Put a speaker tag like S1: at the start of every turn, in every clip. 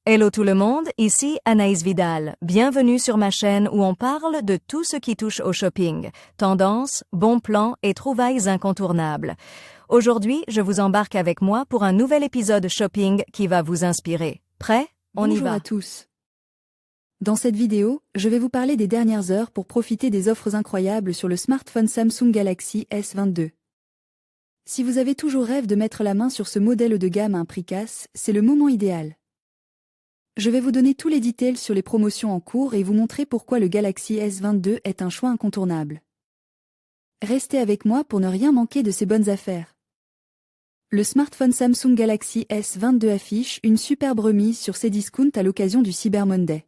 S1: Hello tout le monde, ici Anaïs Vidal. Bienvenue sur ma chaîne où on parle de tout ce qui touche au shopping, tendances, bons plans et trouvailles incontournables. Aujourd'hui, je vous embarque avec moi pour un nouvel épisode shopping qui va vous inspirer. Prêt? On y
S2: Bonjour
S1: va.
S2: à tous. Dans cette vidéo, je vais vous parler des dernières heures pour profiter des offres incroyables sur le smartphone Samsung Galaxy S22. Si vous avez toujours rêvé de mettre la main sur ce modèle de gamme à un prix casse, c'est le moment idéal. Je vais vous donner tous les détails sur les promotions en cours et vous montrer pourquoi le Galaxy S22 est un choix incontournable. Restez avec moi pour ne rien manquer de ces bonnes affaires. Le smartphone Samsung Galaxy S22 affiche une superbe remise sur ses discounts à l'occasion du Cyber Monday.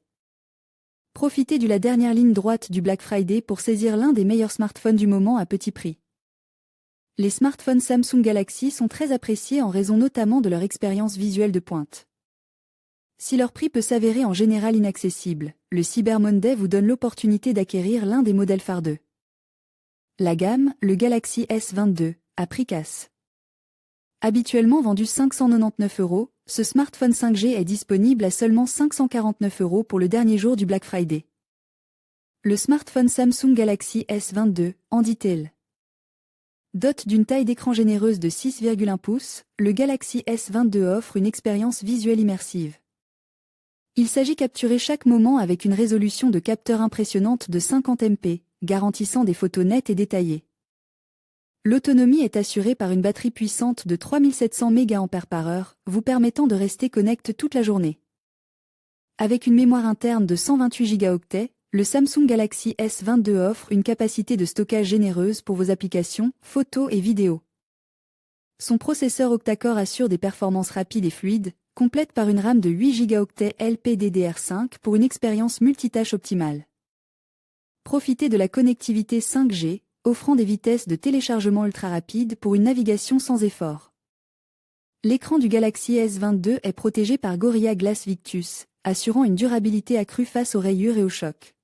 S2: Profitez de la dernière ligne droite du Black Friday pour saisir l'un des meilleurs smartphones du moment à petit prix. Les smartphones Samsung Galaxy sont très appréciés en raison notamment de leur expérience visuelle de pointe. Si leur prix peut s'avérer en général inaccessible, le Cyber Monday vous donne l'opportunité d'acquérir l'un des modèles phares d'eux. La gamme, le Galaxy S22, à prix casse. Habituellement vendu 599 €, ce smartphone 5G est disponible à seulement 549 € pour le dernier jour du Black Friday. Le smartphone Samsung Galaxy S22, en dit-il. Doté d'une taille d'écran généreuse de 6,1 pouces, le Galaxy S22 offre une expérience visuelle immersive. Il s'agit de capturer chaque moment avec une résolution de capteur impressionnante de 50 MP, garantissant des photos nettes et détaillées. L'autonomie est assurée par une batterie puissante de 3700 mAh, vous permettant de rester connecté toute la journée. Avec une mémoire interne de 128 Go, le Samsung Galaxy S22 offre une capacité de stockage généreuse pour vos applications, photos et vidéos. Son processeur octa-core assure des performances rapides et fluides, complète par une RAM de 8 Go LPDDR5 pour une expérience multitâche optimale. Profitez de la connectivité 5G, offrant des vitesses de téléchargement ultra rapides pour une navigation sans effort. L'écran du Galaxy S22 est protégé par Gorilla Glass Victus, assurant une durabilité accrue face aux rayures et aux chocs.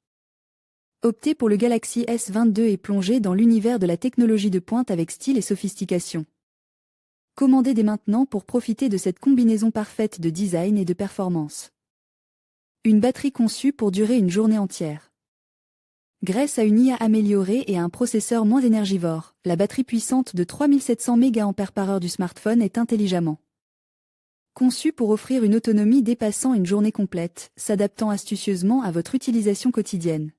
S2: Optez pour le Galaxy S22 et plongez dans l'univers de la technologie de pointe avec style et sophistication. Commandez dès maintenant pour profiter de cette combinaison parfaite de design et de performance. Une batterie conçue pour durer une journée entière. Grâce à une IA améliorée et à un processeur moins énergivore, la batterie puissante de 3700 mAh du smartphone est intelligemment conçue pour offrir une autonomie dépassant une journée complète, s'adaptant astucieusement à votre utilisation quotidienne.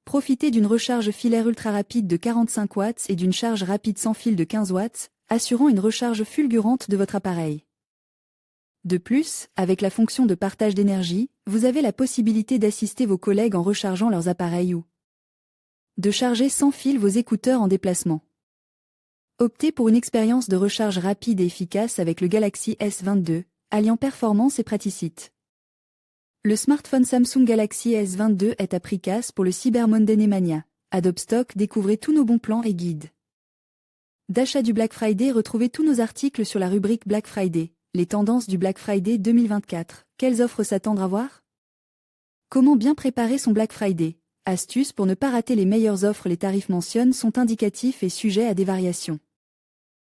S2: Profitez d'une recharge filaire ultra rapide de 45 watts et d'une charge rapide sans fil de 15 watts, assurant une recharge fulgurante de votre appareil. De plus, avec la fonction de partage d'énergie, vous avez la possibilité d'assister vos collègues en rechargeant leurs appareils ou de charger sans fil vos écouteurs en déplacement. Optez pour une expérience de recharge rapide et efficace avec le Galaxy S22, alliant performance et praticité. Le smartphone Samsung Galaxy S22 est à prix casse pour le Cyber Monday Mania. Adobe Stock, découvrez tous nos bons plans et guides d'achat du Black Friday. Retrouvez tous nos articles sur la rubrique Black Friday, les tendances du Black Friday 2024. Quelles offres s'attendre à voir? Comment bien préparer son Black Friday? Astuces pour ne pas rater les meilleures offres. Les tarifs mentionnés sont indicatifs et sujets à des variations.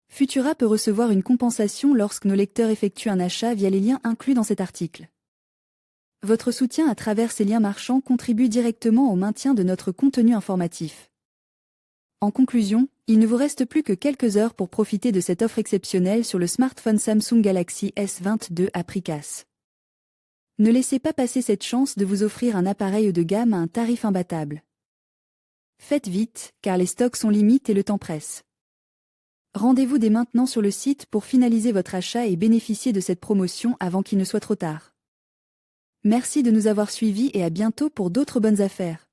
S2: Futura peut recevoir une compensation lorsque nos lecteurs effectuent un achat via les liens inclus dans cet article. Votre soutien à travers ces liens marchands contribue directement au maintien de notre contenu informatif. En conclusion, il ne vous reste plus que quelques heures pour profiter de cette offre exceptionnelle sur le smartphone Samsung Galaxy S22 à prix casse. Ne laissez pas passer cette chance de vous offrir un appareil de gamme à un tarif imbattable. Faites vite, car les stocks sont limités et le temps presse. Rendez-vous dès maintenant sur le site pour finaliser votre achat et bénéficier de cette promotion avant qu'il ne soit trop tard. Merci de nous avoir suivis et à bientôt pour d'autres bonnes affaires.